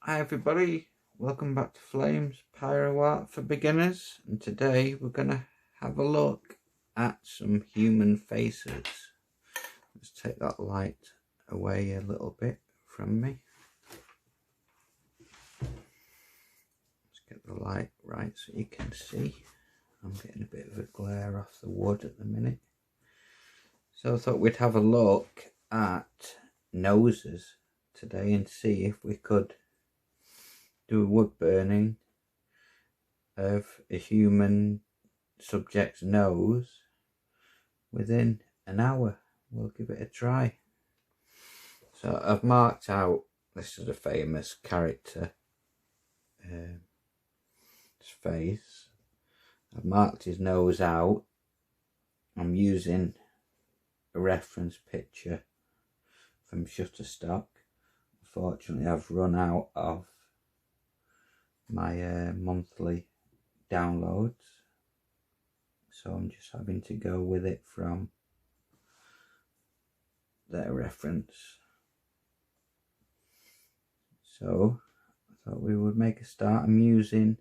Hi everybody, welcome back to Flames Pyro Art for Beginners, and today we're going to have a look at some human faces. Let's take that light away a little bit from me. Let's get the light right so you can see. I'm getting a bit of a glare off the wood at the minute. So I thought we'd have a look at noses today and see if we could do a wood burning of a human subject's nose within an hour. We'll give it a try. So I've marked out, this is a famous character, his face. I've marked his nose out. I'm using a reference picture from Shutterstock. Unfortunately, I've run out of my monthly downloads, so I'm just having to go with it from their reference. So I thought we would make a start. I'm using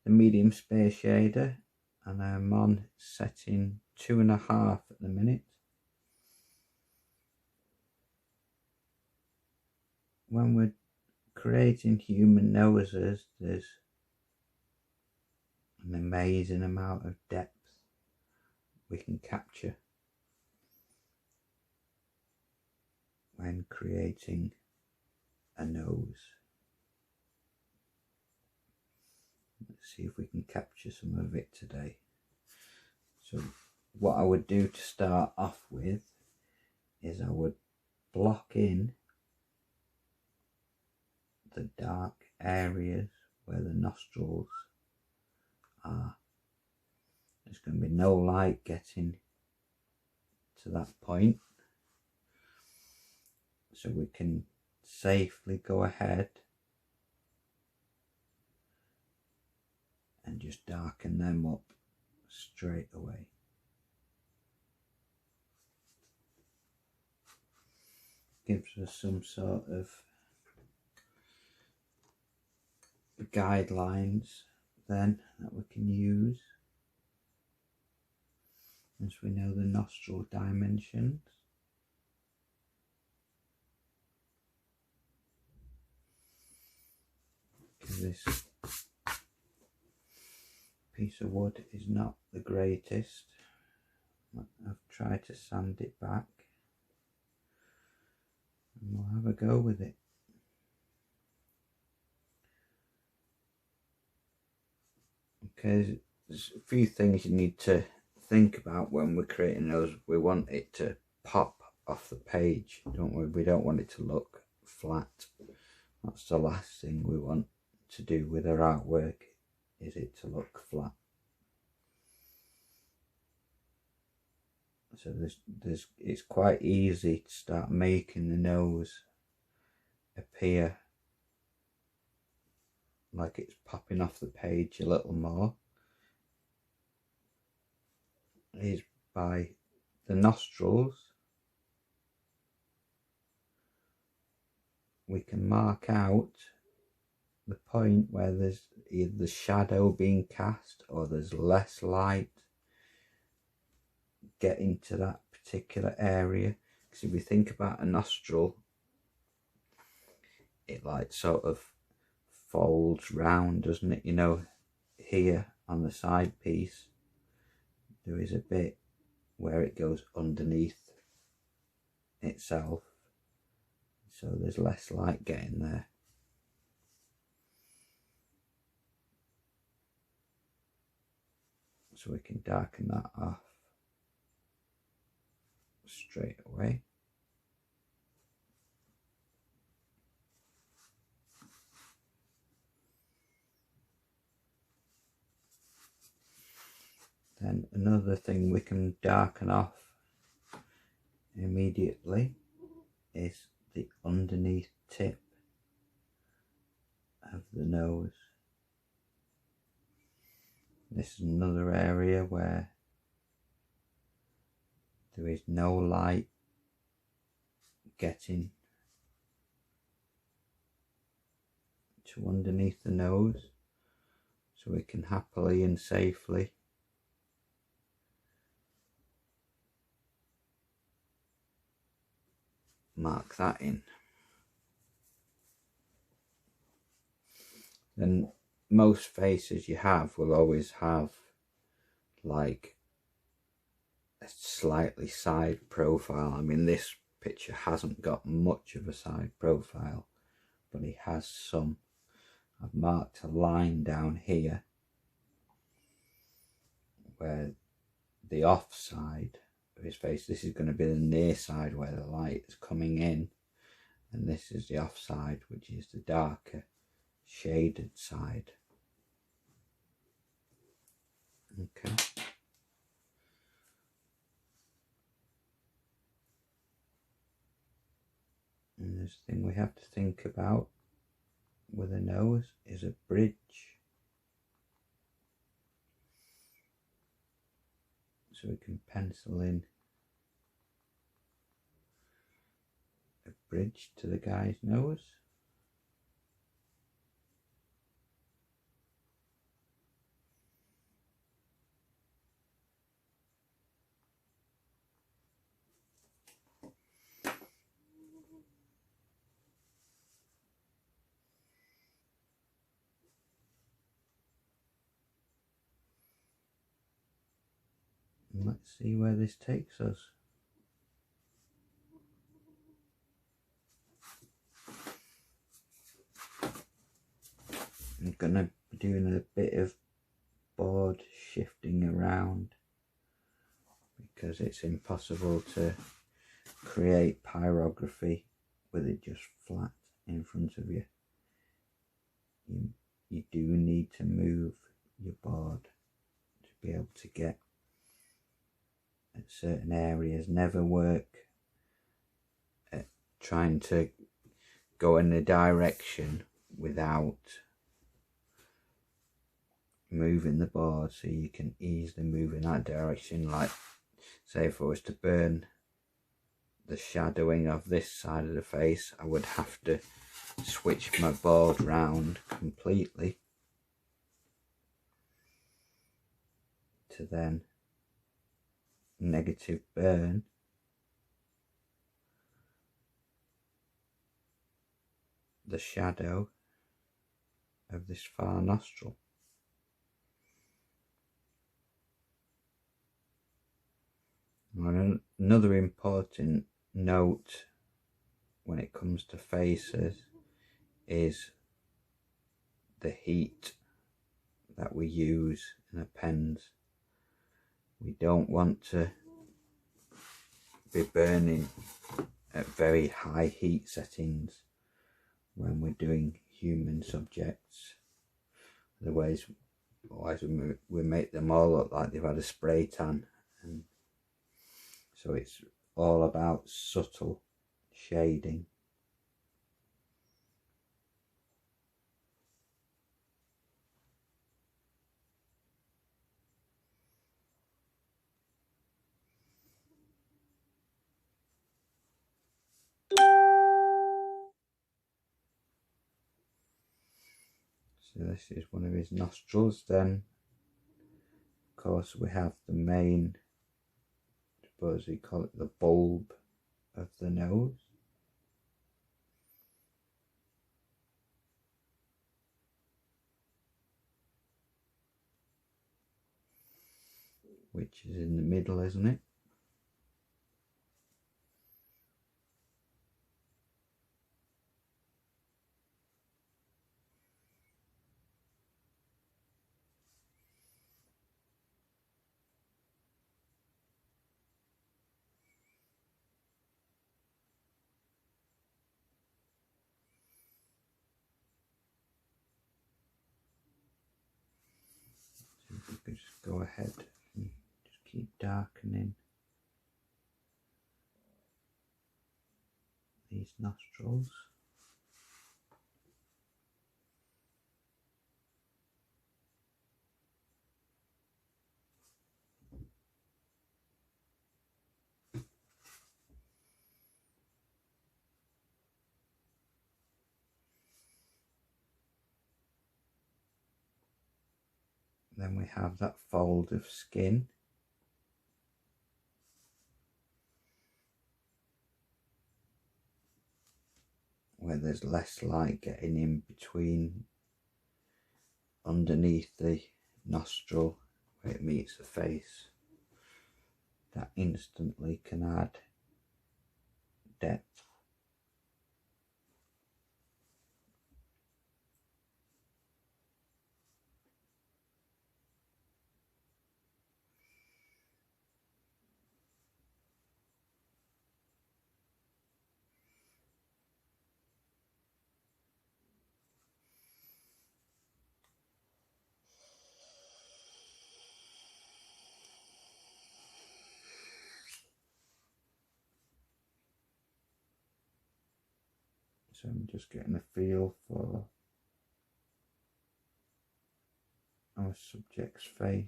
the medium space shader and I'm on setting 2.5 at the minute. When we're creating human noses, there's an amazing amount of depth we can capture when creating a nose. Let's see if we can capture some of it today. So what I would do to start off with is I would block in the dark areas where the nostrils are. There's going to be no light getting to that point, so we can safely go ahead and just darken them up straight away. Gives us some sort of guidelines then that we can use once we know the nostril dimensions. This piece of wood is not the greatest. I've tried to sand it back and we'll have a go with it. Okay, there's a few things you need to think about when we're creating those. We want it to pop off the page, don't we? We don't want it to look flat. That's the last thing we want to do with our artwork, is it to look flat. So it's quite easy to start making the nose appear like it's popping off the page a little more, is by the nostrils. We can mark out the point where there's either the shadow being cast or there's less light getting to that particular area. Because if we think about a nostril, it like sort of folds round, doesn't it? You know, here on the side piece there is a bit where it goes underneath itself, so there's less light getting there. So we can darken that off straight away. Then another thing we can darken off immediately is the underneath tip of the nose. This is another area where there is no light getting to underneath the nose, so we can happily and safely mark that in. Then most faces you have will always have like a slightly side profile. I mean, this picture hasn't got much of a side profile, but he has some. I've marked a line down here where the off side of his face, this is going to be the near side where the light is coming in, and this is the off side, which is the darker shaded side. Okay. And this thing we have to think about with a nose is a bridge. So we can pencil in a bridge to the guy's nose. And let's see where this takes us. I'm gonna be doing a bit of board shifting around because it's impossible to create pyrography with it just flat in front of you. You do need to move your board to be able to get at certain areas. Never work at trying to go in a direction without moving the board, so you can easily move in that direction. Like, say if I was to burn the shadowing of this side of the face, I would have to switch my board round completely to then negative burn the shadow of this far nostril. And another important note when it comes to faces is the heat that we use in the pens. We don't want to be burning at very high heat settings when we're doing human subjects. Otherwise we make them all look like they've had a spray tan. And so it's all about subtle shading. So this is one of his nostrils. Then of course we have the main, I suppose we call it the bulb of the nose. Which is in the middle, isn't it? So if we could just go ahead and just keep darkening these nostrils. then we have that fold of skin. Where there's less light getting in between underneath the nostril where it meets the face. That instantly can add depth. So I'm just getting a feel for our subject's face.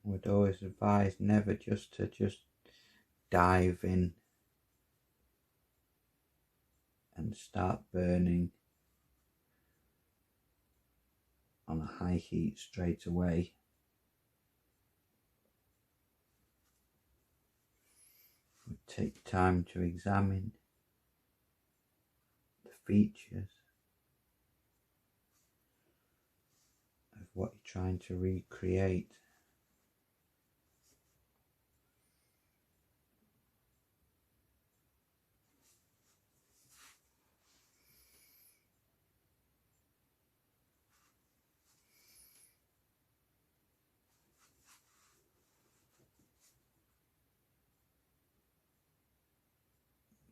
Would always advise never just to dive in and start burning on a high heat straight away. Would take time to examine the features of what you're trying to recreate.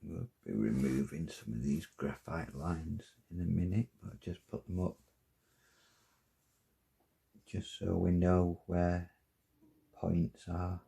We'll be removing some of these graphite lines in a minute, but I'll just put them up just so we know where points are.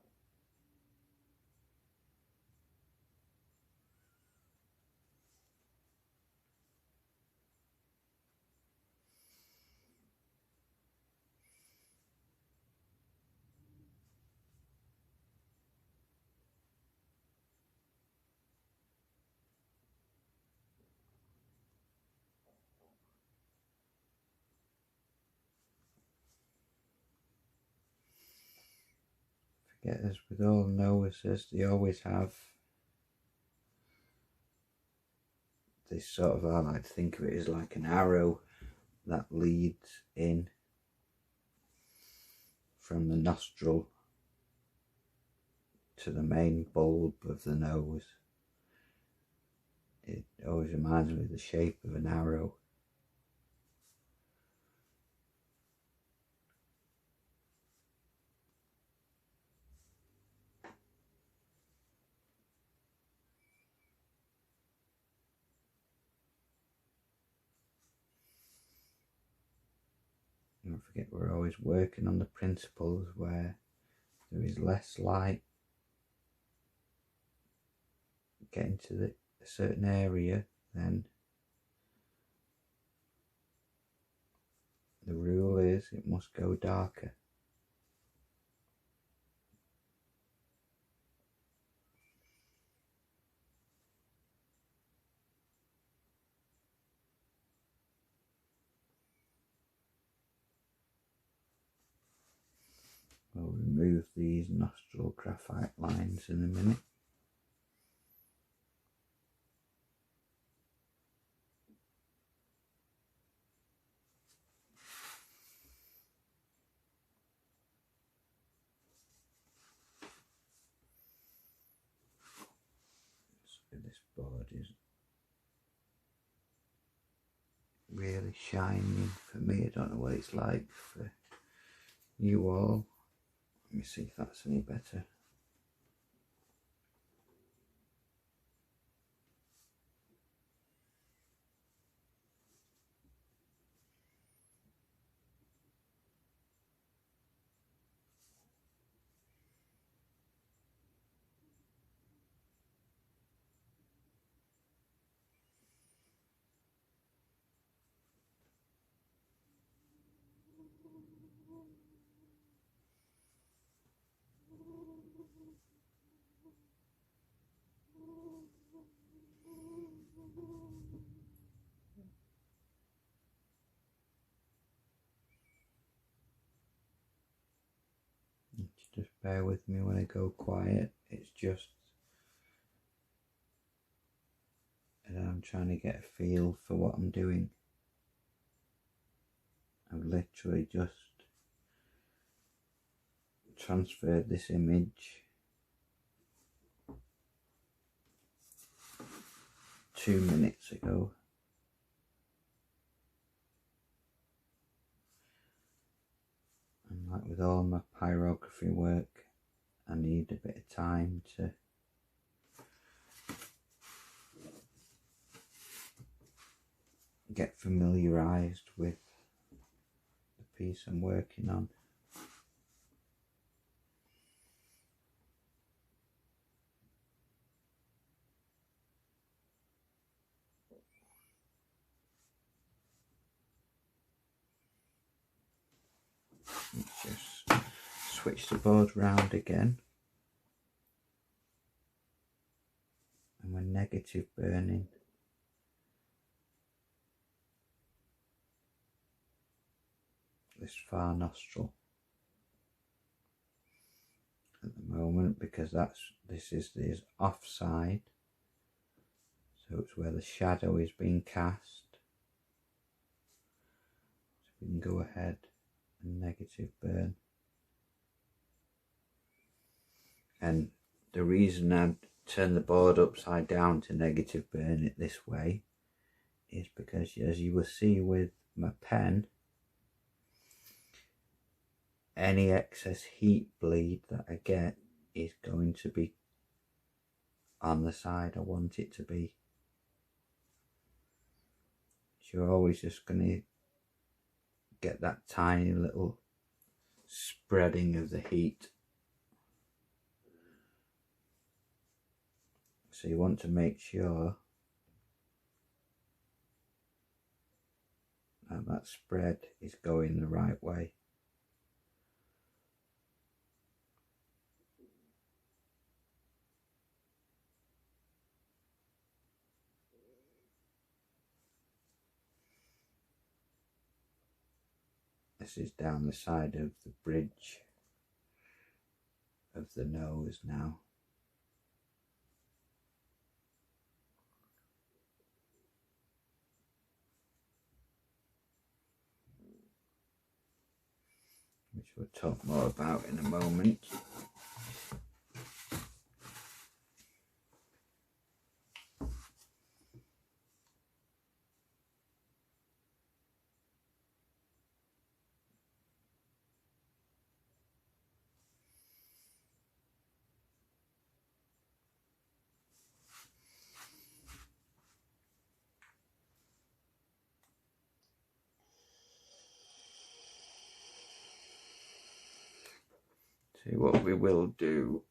Forget, as with all noses, they always have this sort of, I like to think of it as like an arrow that leads in from the nostril to the main bulb of the nose. It always reminds me of the shape of an arrow. Don't forget, we're always working on the principles where there is less light getting to a certain area, then the rule is it must go darker. We'll remove these nostril graphite lines in a minute. So this board is really shining for me. I don't know what it's like for you all. Let me see if that's any better. Just bear with me when I go quiet. It's just that I'm trying to get a feel for what I'm doing. I've literally just transferred this image 2 minutes ago. And like with all my pyrography work, I need a bit of time to get familiarised with the piece I'm working on. Let's just switch the board round again, and we're negative burning this far nostril at the moment, because this is the offside, so it's where the shadow is being cast. So we can go ahead and negative burn. And the reason I turn the board upside down to negative burn it this way is because, as you will see with my pen, any excess heat bleed that I get is going to be on the side I want it to be. So you're always just going to get that tiny little spreading of the heat. So you want to make sure that that spread is going the right way. This is down the side of the bridge of the nose now. Which we'll talk more about in a moment. See, what we will do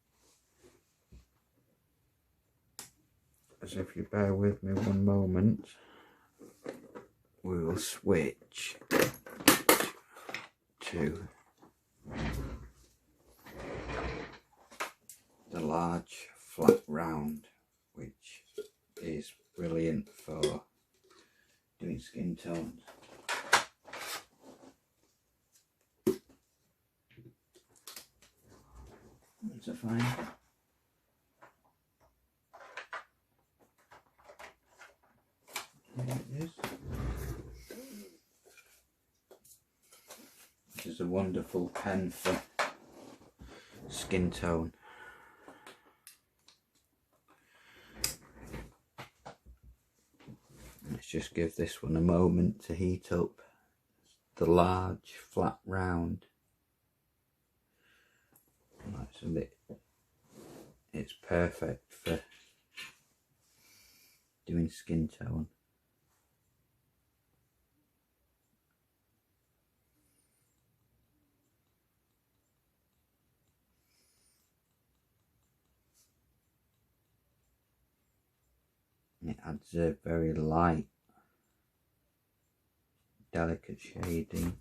is, if you bear with me one moment, we will switch to the large flat round, which is brilliant for doing skin tones. To find there it is. Which is a wonderful pen for skin tone. Let's just give this one a moment to heat up. The large flat round. That's a bit, it's perfect for doing skin tone. It adds a very light, delicate shading.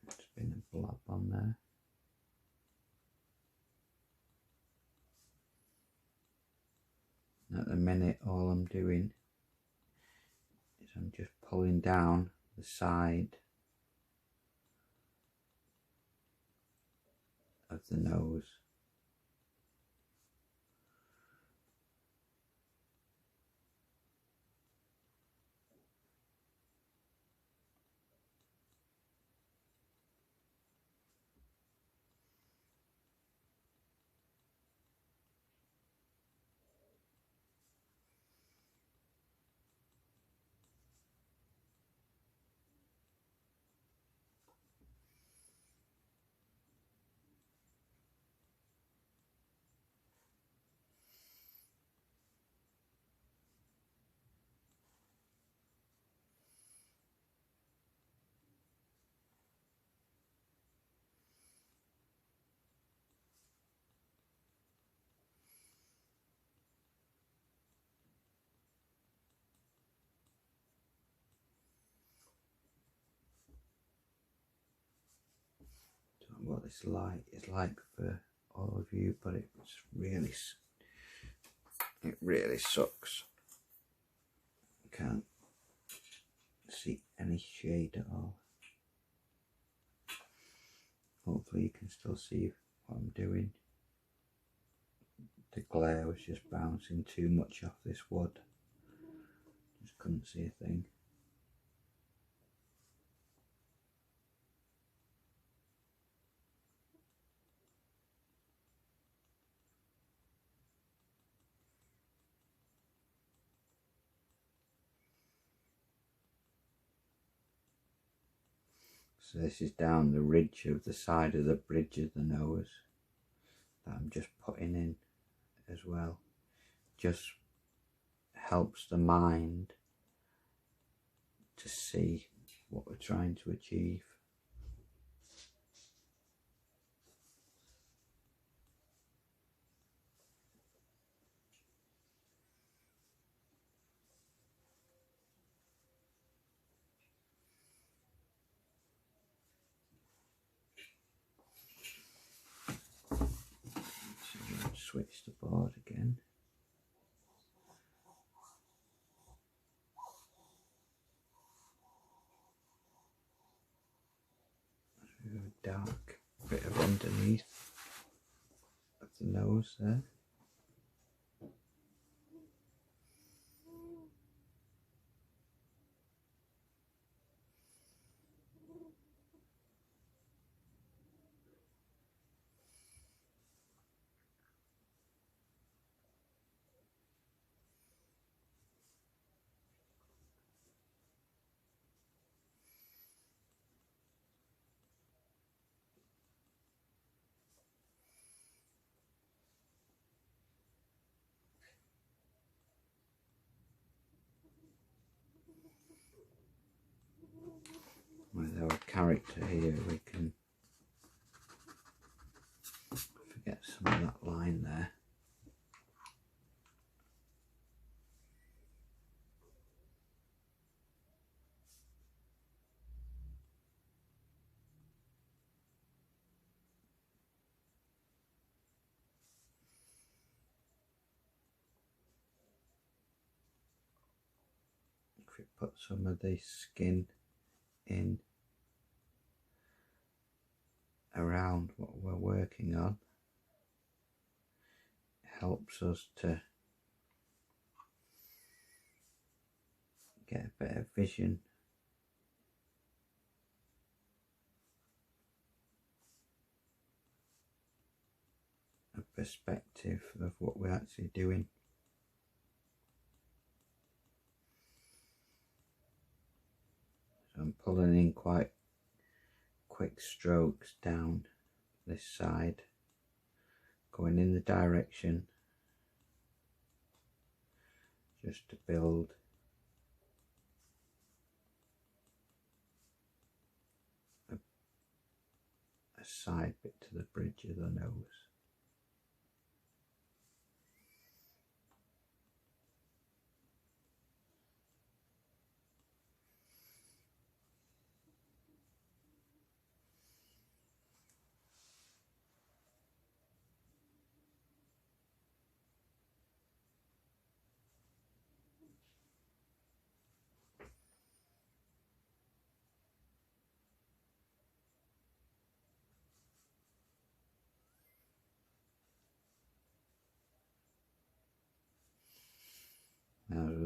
There's been a blob on there. At the minute, all I'm doing is I'm just pulling down the side of the nose. What this light is like for all of you, but it really sucks. Can't see any shade at all. Hopefully you can still see what I'm doing. The glare was just bouncing too much off this wood. Just couldn't see a thing. So this is down the ridge of the side of the bridge of the nose that I'm just putting in as well. Just helps the mind to see what we're trying to achieve. Switch the board again. A dark bit of underneath of the nose there. With our character here, we can forget some of that line there. If we put some of the skin in around what we're working on, it helps us to get a better vision a perspective of what we're actually doing. So I'm pulling in quite quick strokes down this side, going in the direction just to build a side bit to the bridge of the nose.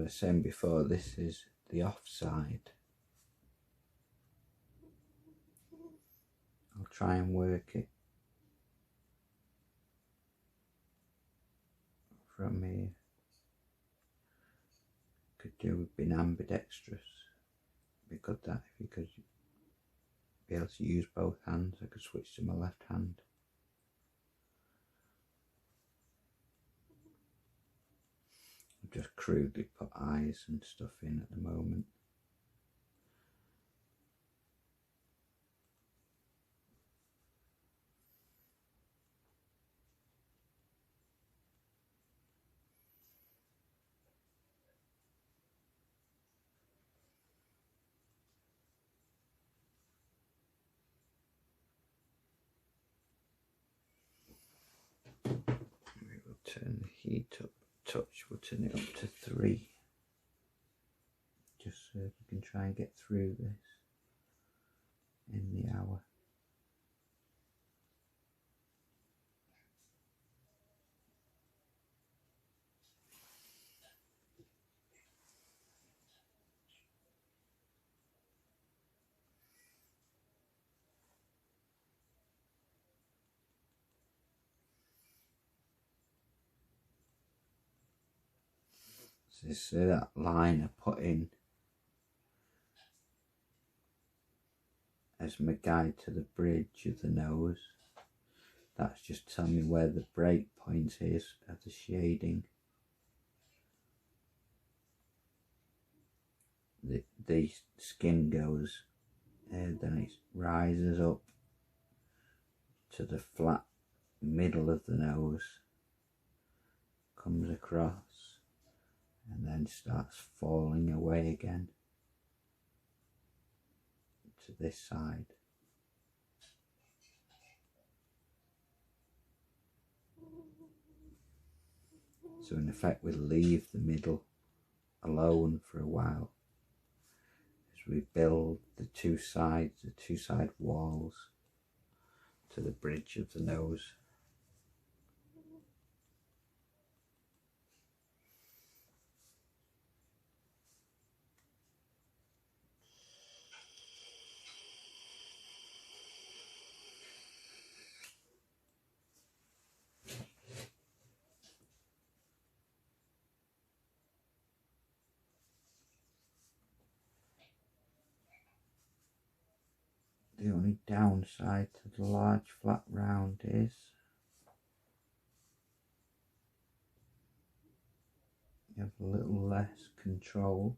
was saying before, this is the offside. I'll try and work it from here. Could do with being ambidextrous. Be good that if you could be able to use both hands. I could switch to my left hand. I've just crudely put eyes and stuff in at the moment. We will turn the heat up a touch, we'll turn it up to 3. Just so we can try and get through this in the hour. So that line I put in as my guide to the bridge of the nose, that's just telling me where the break point is of the shading. The skin goes, then it rises up to the flat middle of the nose, comes across, and then starts falling away again to this side. So in effect we'll leave the middle alone for a while as we build the two side walls to the bridge of the nose. The only downside to the large flat round is you have a little less control.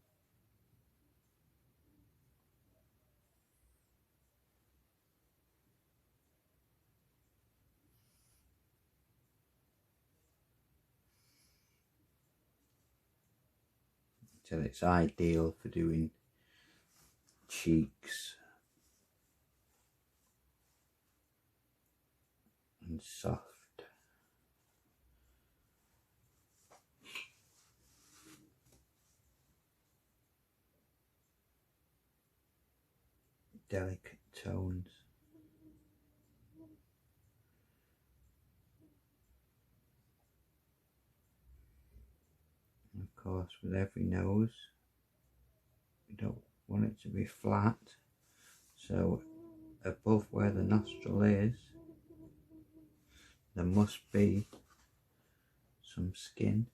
So it's ideal for doing cheeks and soft. Delicate tones. And of course with every nose we don't want it to be flat, so above where the nostril is there must be some skin.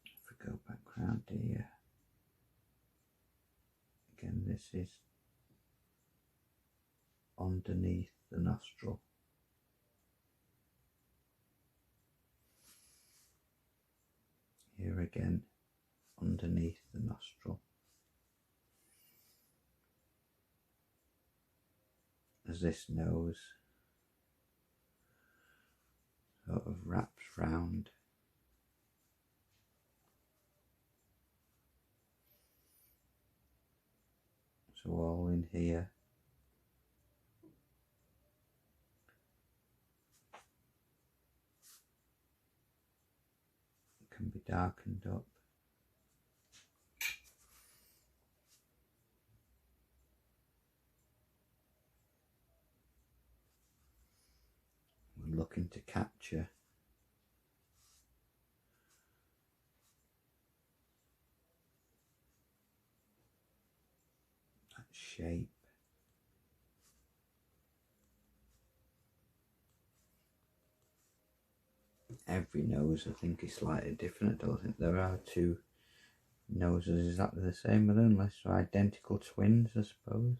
If we go back round here, again this is underneath the nostril. Here again, underneath the nostril. As this nose sort of wraps round. So all in here can be darkened up. We're looking to capture that shape. Every nose I think is slightly different. I don't think there are two noses exactly the same, but unless they're identical twins, I suppose.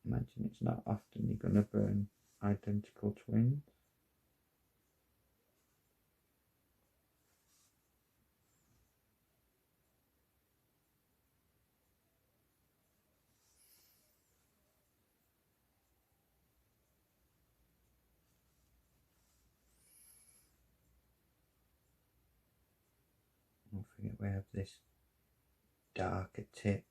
Imagine it's not often you're going to burn identical twins. Don't forget we have this darker tip.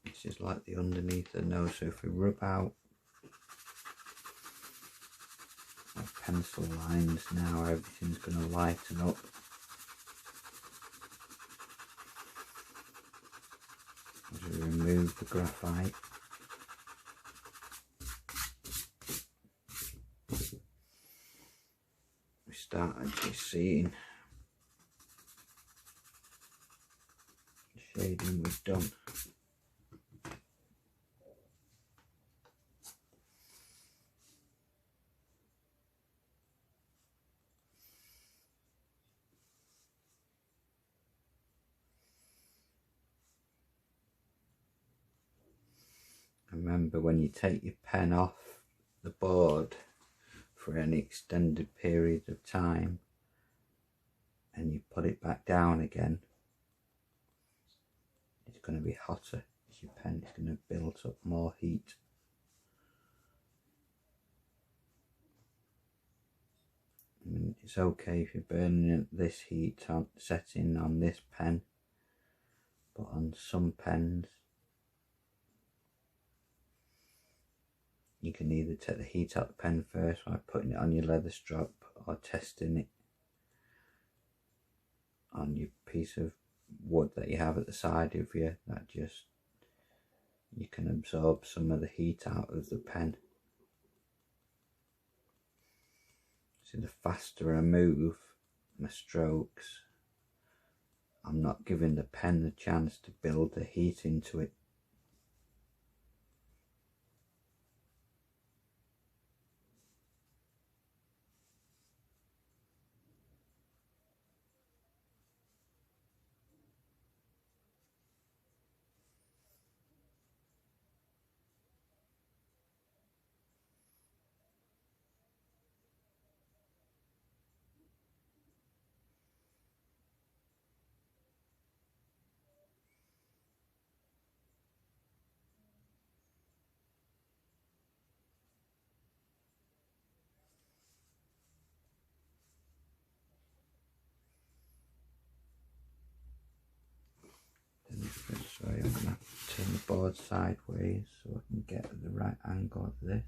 This is like the underneath the nose, so if we rub out our pencil lines now, everything's going to lighten up. As we remove the graphite. We start actually seeing the shading we've done. Remember, when you take your pen off the board for an extended period of time and you put it back down again, it's going to be hotter as your pen is going to build up more heat. I mean, it's okay if you're burning this heat on setting on this pen, but on some pens you can either take the heat out the pen first by putting it on your leather strap or testing it on your piece of wood that you have at the side of you. That just, you can absorb some of the heat out of the pen. So the faster I move my strokes, I'm not giving the pen the chance to build the heat into it. Sorry, I'm going to have to turn the board sideways so I can get at the right angle of this.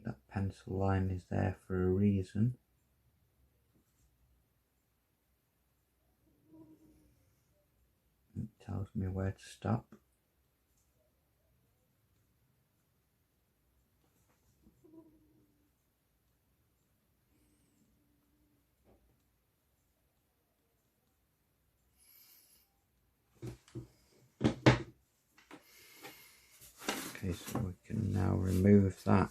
That pencil line is there for a reason. It tells me where to stop. Okay, so we can now remove that.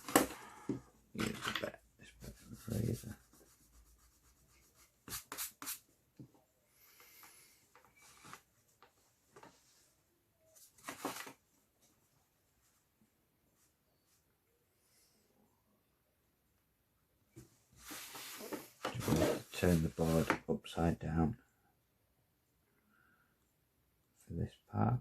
Use this bit of razor. Turn the board upside down. part.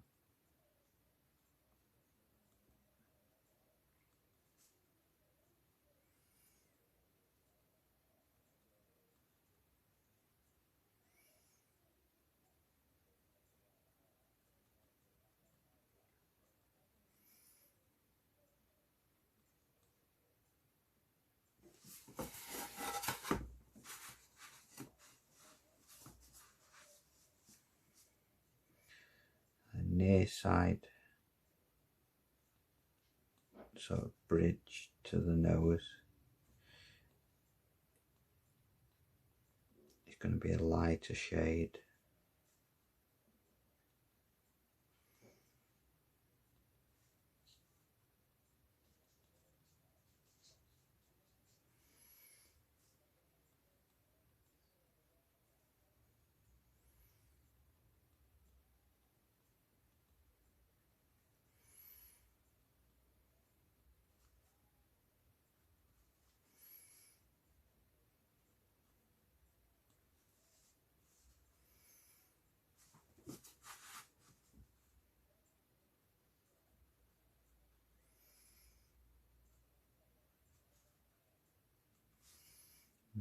Near side sort of bridge to the nose is going to be a lighter shade.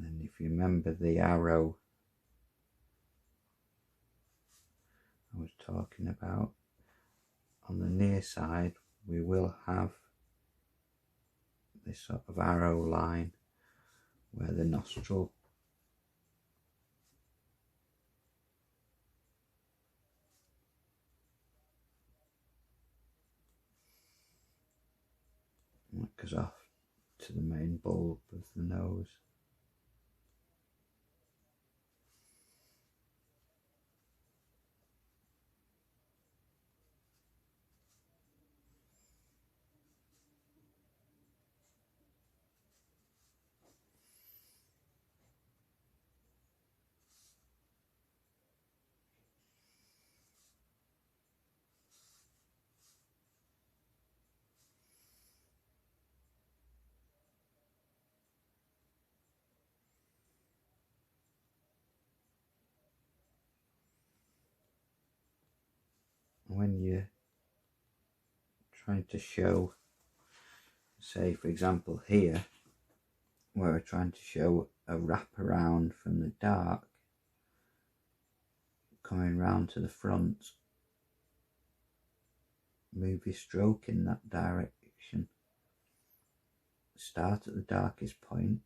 And if you remember the arrow I was talking about, on the near side we will have this sort of arrow line where the nostril goes off to the main bulb of the nose. When you're trying to show, say for example here, where we're trying to show a wraparound from the dark coming round to the front, move your stroke in that direction. Start at the darkest point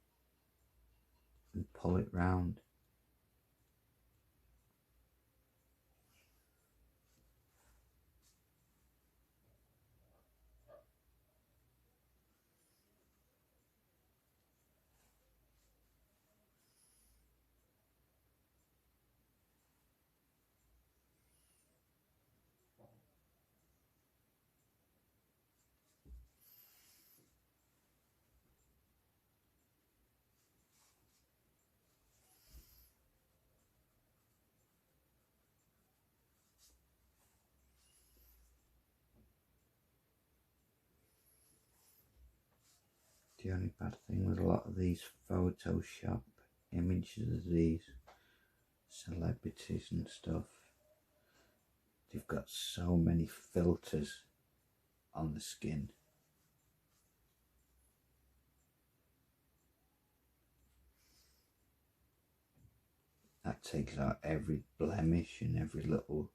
and pull it round. The only bad thing with a lot of these Photoshop images of these celebrities and stuff, they've got so many filters on the skin. That takes out every blemish and every little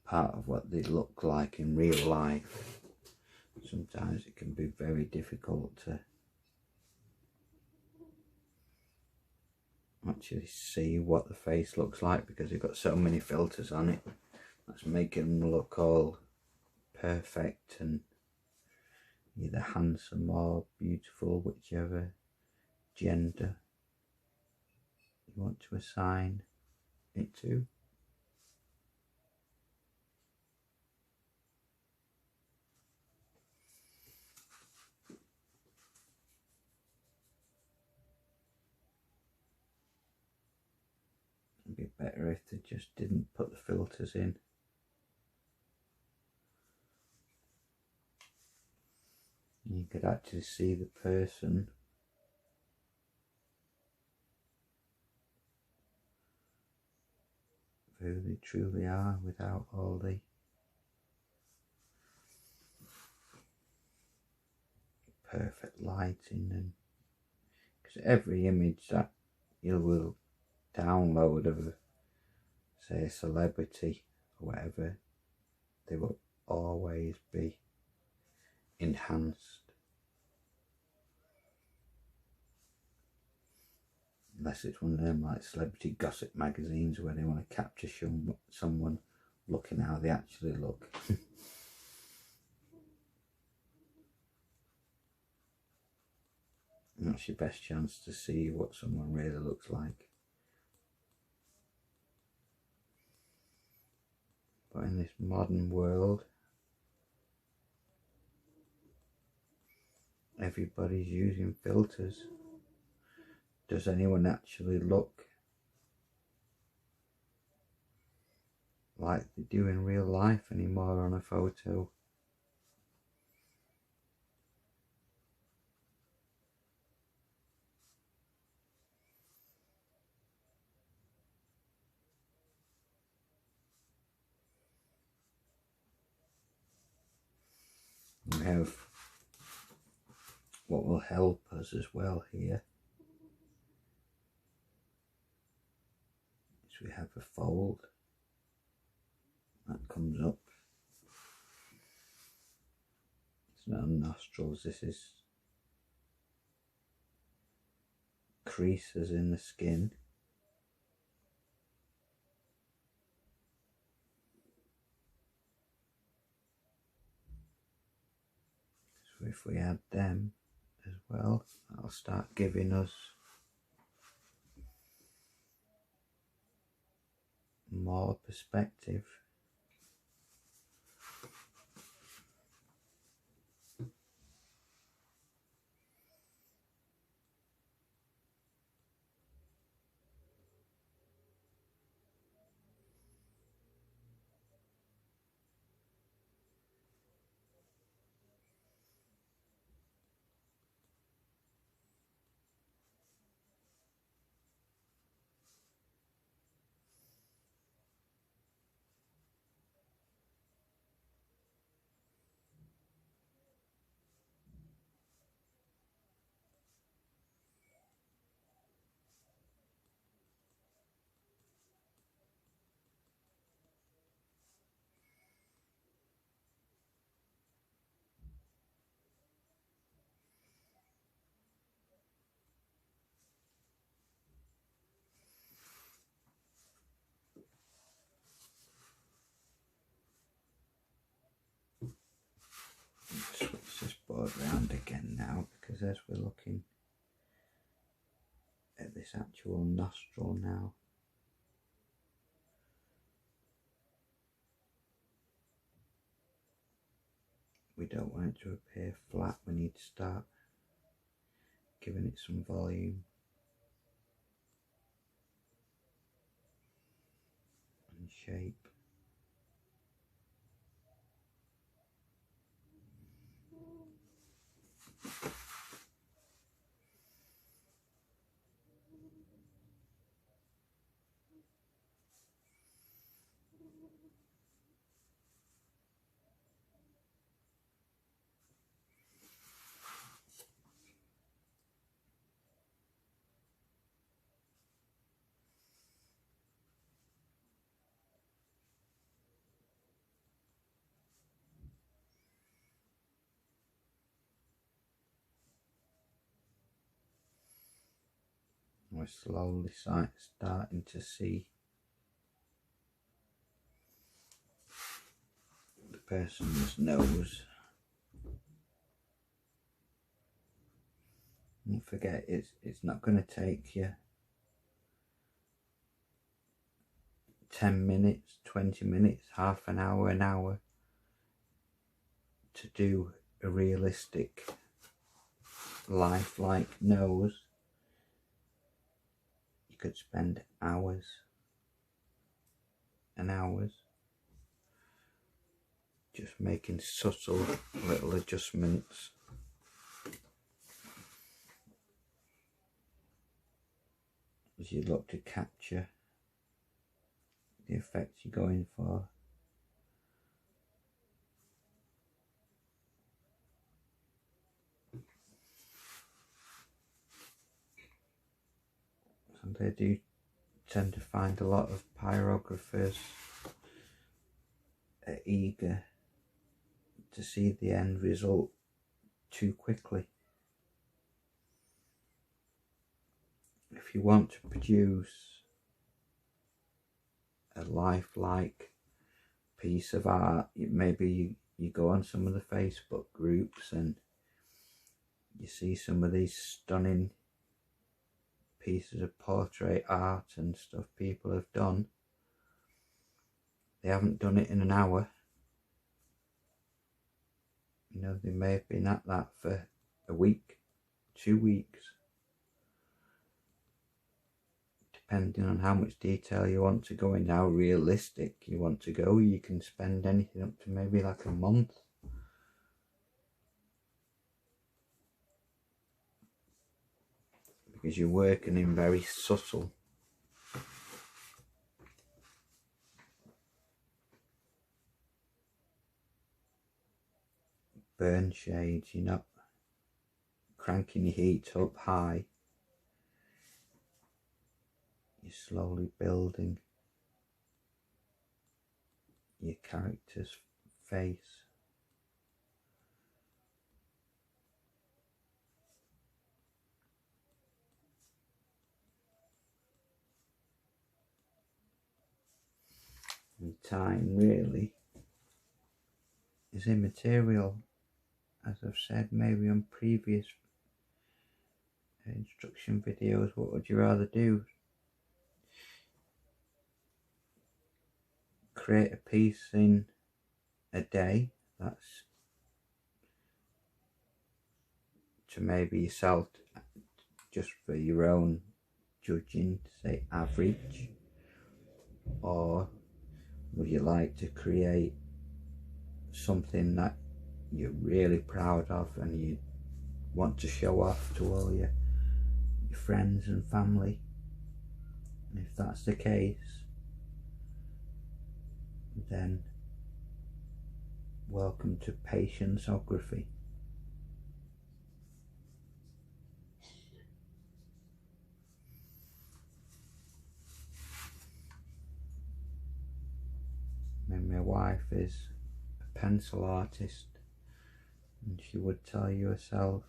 part of what they look like in real life. Sometimes it can be very difficult to actually see what the face looks like because they've got so many filters on it. That's making them look all perfect and either handsome or beautiful, whichever gender you want to assign it to. It'd be better if they just didn't put the filters in. You could actually see the person who they truly are without all the perfect lighting. And because every image that you will download of, say, a celebrity or whatever, they will always be enhanced. Unless it's one of them like celebrity gossip magazines where they want to capture someone looking how they actually look. And that's your best chance to see what someone really looks like. But in this modern world, everybody's using filters. Does anyone actually look like they do in real life anymore on a photo? We have what will help us as well here. So we have a fold that comes up. It's not nostrils, this is creases in the skin. So if we add them as well, that'll start giving us more perspective. Switch this board around again now, because as we're looking at this actual nostril now, we don't want it to appear flat. We need to start giving it some volume and shape. We're slowly starting to see the person's nose. Don't forget, it's not going to take you 10 minutes, 20 minutes, half an hour to do a realistic lifelike nose. You could spend hours and hours just making subtle little adjustments. As you look to capture the effect you're going for. And they do tend to find a lot of pyrographers are eager to see the end result too quickly. If you want to produce a lifelike piece of art, maybe you go on some of the Facebook groups and you see some of these stunning pieces of portrait art and stuff people have done. They haven't done it in an hour. You know, they may have been at that for a week, 2 weeks. Depending on how much detail you want to go in, how realistic you want to go, you can spend anything up to maybe like a month. Because you're working in very subtle burn shades. You're not cranking your heat up high. You're slowly building your character's face. And time really is immaterial, as I've said maybe on previous instruction videos. What would you rather do? Create a piece in a day that's to maybe yourself, just for your own judging, say average, or would you like to create something that you're really proud of and you want to show off to all your friends and family? And if that's the case, then welcome to patienceography. My wife is a pencil artist, and she would tell you herself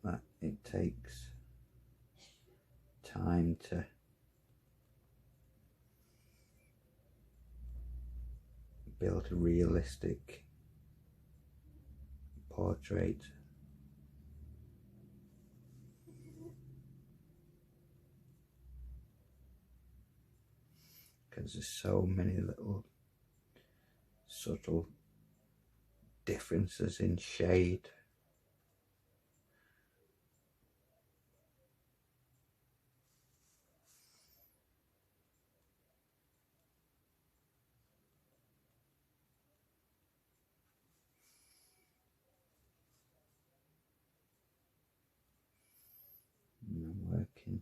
that it takes time to build a realistic portrait. Because there's so many little subtle differences in shade. And I'm working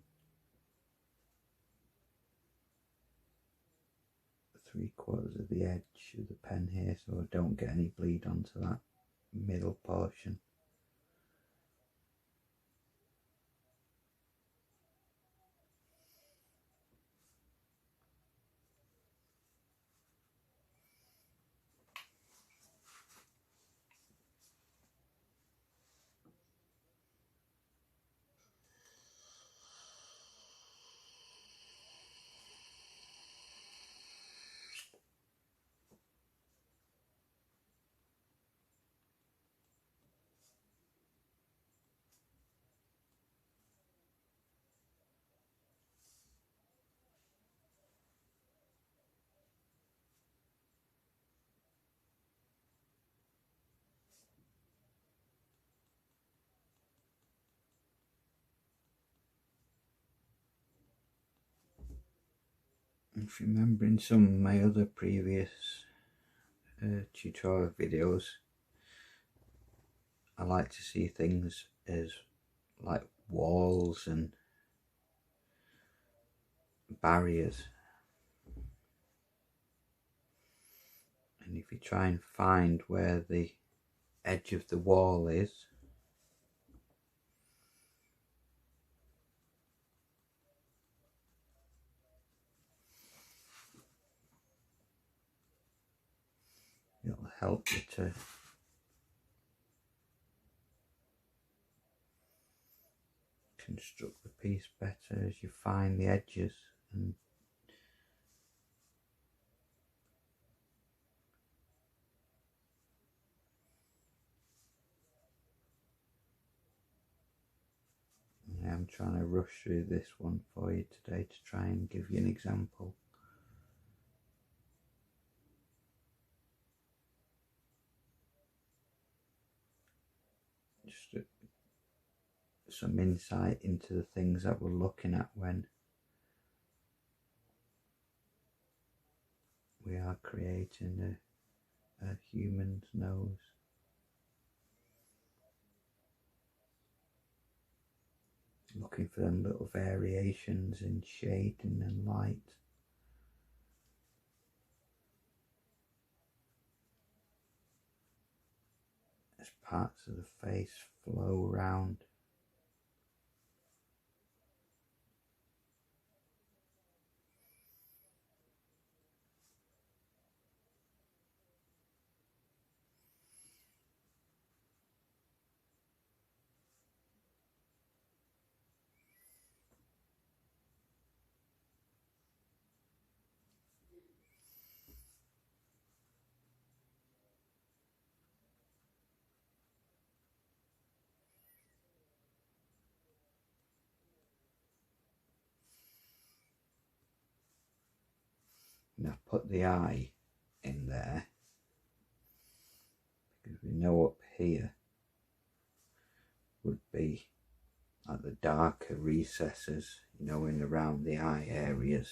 3/4 of the edge of the pen here, so I don't get any bleed onto that middle portion. If remembering some of my other previous tutorial videos, I like to see things as like walls and barriers. And if you try and find where the edge of the wall is, it'll help you to construct the piece better as you find the edges. And I'm trying to rush through this one for you today to try and give you an example. Just some insight into the things that we're looking at when we are creating a human's nose. Looking for them little variations in shading and light. As parts of the face flow round. Now put the eye in there, because we know up here would be like the darker recesses, you know, in around the eye areas.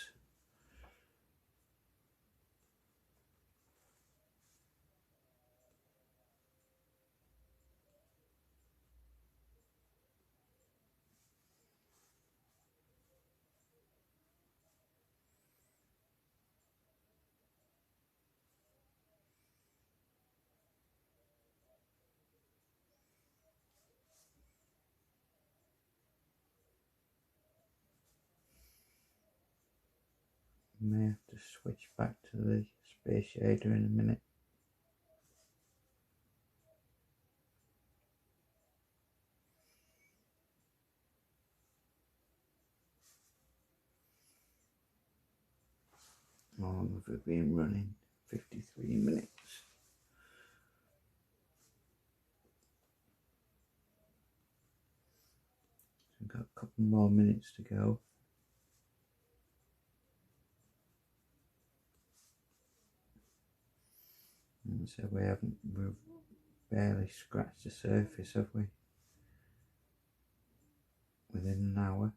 May have to switch back to the space shader in a minute. How long have we been running? 53 minutes. We've got a couple more minutes to go. And so we've barely scratched the surface, have we? Within an hour.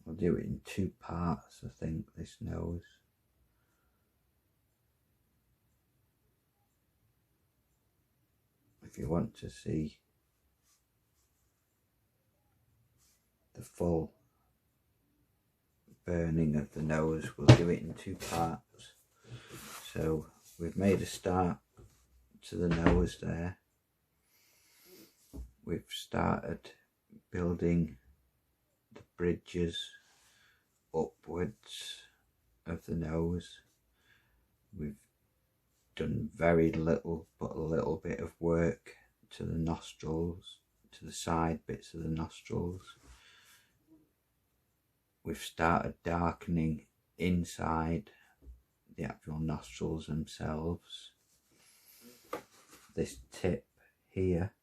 I'll do it in two parts, I think, this nose. If you want to see the full burning of the nose, we'll do it in two parts. So we've made a start to the nose there. We've started building the bridges upwards of the nose. We've done very little, but a little bit of work to the nostrils, to the side bits of the nostrils. We've started darkening inside the actual nostrils themselves. This tip here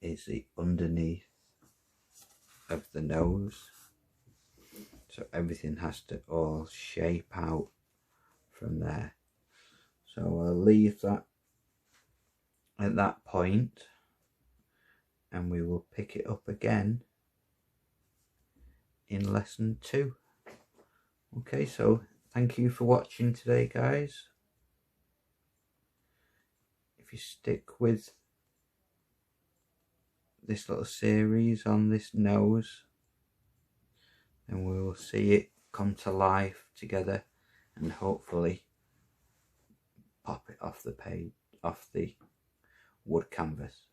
is the underneath of the nose. So everything has to all shape out from there. So I'll leave that at that point, and we will pick it up again in lesson 2. Okay, so thank you for watching today, guys. If you stick with this little series on this nose, then we will see it come to life together and hopefully pop it off the page, off the wood canvas.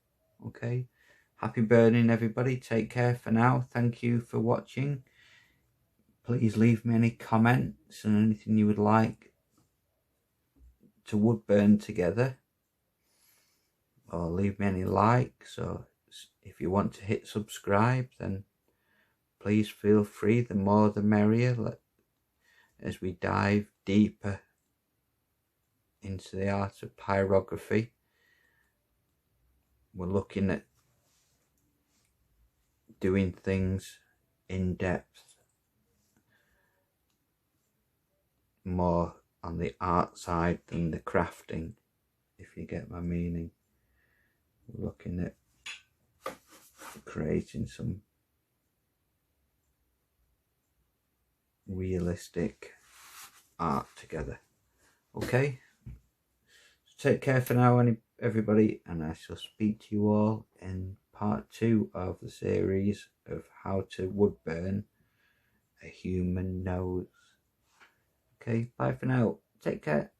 Okay, happy burning everybody. Take care for now. Thank you for watching. Please leave me any comments and anything you would like to wood burn together, or leave me any likes, or if you want to hit subscribe, then please feel free. The more the merrier, as we dive deeper into the art of pyrography. We're looking at doing things in depth, more on the art side than the crafting, if you get my meaning. We're looking at creating some realistic art together. Okay, so take care for now, everybody, and I shall speak to you all in part 2 of the series of how to wood burn a human nose. Okay, bye for now. Take care.